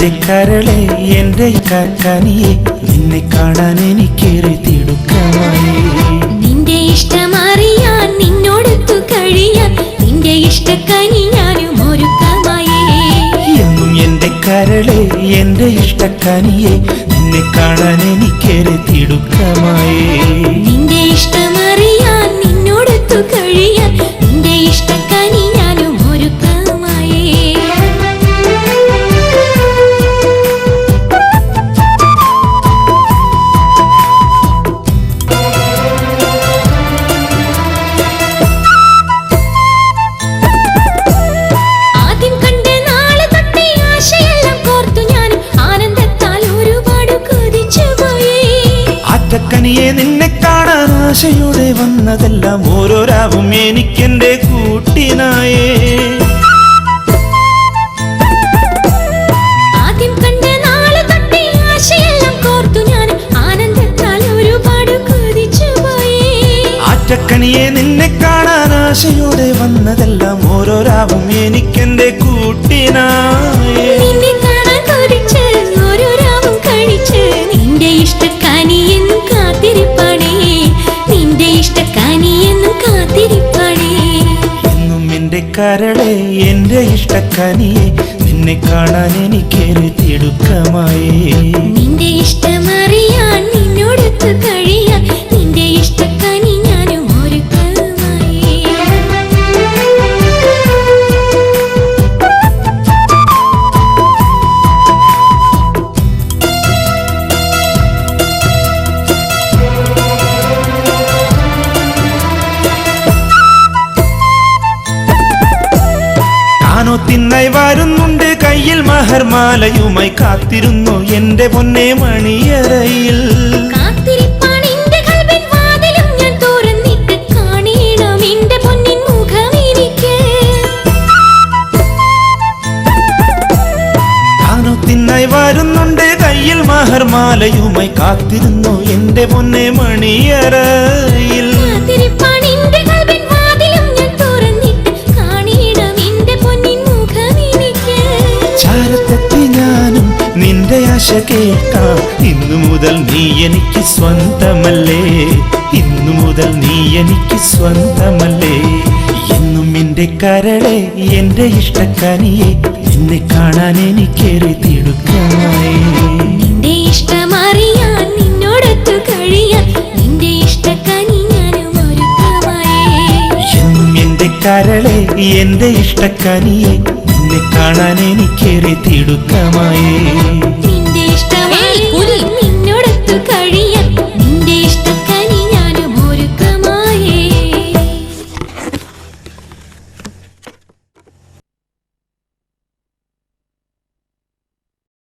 എന്റെ കരളെ എന്റെ കനിയെ നിന്നെ കാണാൻ എനിക്കേറെ തിടുക്കമായി. നിന്റെ ഇഷ്ടമറിയാൻ നിന്നോടൊത്തു കഴിയാൻ നിന്റെ ഇഷ്ടക്കനി ഞാനും ഒരുക്കമായി. എന്നും എന്റെ കരളെ എന്റെ ഇഷ്ടക്കനിയെ നിന്നെ കാണാൻ എനിക്കേറെ തിടുക്കമായി. നിന്റെ ഇഷ്ടമറിയാൻ നിന്നോടൊത്തു കഴിയാൻ നിന്റെ ഇഷ്ടക്കനി ഞാനും ഒരുക്കമായി. കനിയെ നിന്നെ കാണാൻ ആശയോടെ വന്നതെല്ലാം ഓരോ രാവും എനിക്കെന്റെ കൂട്ടിനായേ. ആദ്യം കണ്ട നാളെ തൊട്ടേ ആശയെല്ലാം കോർത്തു ഞാൻ ആനന്ദത്താൽ ഒരുപാട് കൊതിച്ചുപോയി. ആറ്റക്കനിയെ നിന്നെ കാണാൻ ആശയോടെ വന്നതെല്ലാം ഓരോ രാവും എനിക്കെന്റെ കൂട്ടിനായേ. നിന്നെ കാണാൻ കൊതിച്ച് ഓരോ രാവും കഴിച്ച് നിന്റെ ഇഷ്ടക്കനി എന്നും കാത്തിരിപ്പാടേ. നിന്റെ ഇഷ്ടക്കനി എന്നും കാത്തിരിപ്പാടേ. എന്നും എന്റെ കരളെ എന്റെ ഇഷ്ടക്കനിയെ നിന്നെ കാണാൻ എനിക്കേറെ തിടുക്കമായി. നിന്റെ ഇഷ്ടമറിയാൻ നിന്നോടൊത്തു കഴിയാൻ നിന്റെ ഇഷ്ടക്കനി ഞാനും ഒരുക്കമായി. തിന്നായി വരുന്നുണ്ട് കയ്യിൽ മഹർമാലയുമായി കാത്തിരുന്നു എന്റെ പൊന്നെ മണിയറയിൽ. കാത്തിരിപ്പാണ് എന്റെ കൽവിൻ വാതിലും ഞാൻ തുറന്നിട്ട് കാണണം എന്റെ പൊന്നിൻ മുഖം എനിക്ക്. തിന്നായി വരുന്നുണ്ട് കയ്യിൽ മഹർമാലയുമായി കാത്തിരുന്നു എന്റെ പൊന്നെ മണിയറയിൽ. കാത്തിരിപ്പാണ് എന്റെ കൽവിൻ വാതിലും ഞാൻ തുറന്നിട്ട് കാണണം എന്റെ പൊന്നിൻ മുഖം എനിക്ക്. ചാരത്തെത്തി ഞാനും നിന്റെ ആശ കേൾക്കാം. ഇന്നു മുതൽ നീ എനിക്ക് സ്വന്തമല്ലേ. ഇന്നു മുതൽ നീ എനിക്ക് സ്വന്തമല്ലേ. എന്നും എന്റെ കരളെ എന്റെ ഇഷ്ടക്കനിയെ നിന്നെ കാണാൻ എനിക്കേറെ തിടുക്കമായി. നിന്റെ ഇഷ്ടമറിയാൻ നിന്നോടൊത്തു കഴിയാൻ നിന്റെ ഇഷ്ടക്കനി ഞാനും ഒരുക്കമായി. എന്നും എന്റെ കരളെ എന്റെ ഇഷ്ടക്കനിയെ നിന്നെ കാണാൻ എനിക്കേറെ തിടുക്കമായി.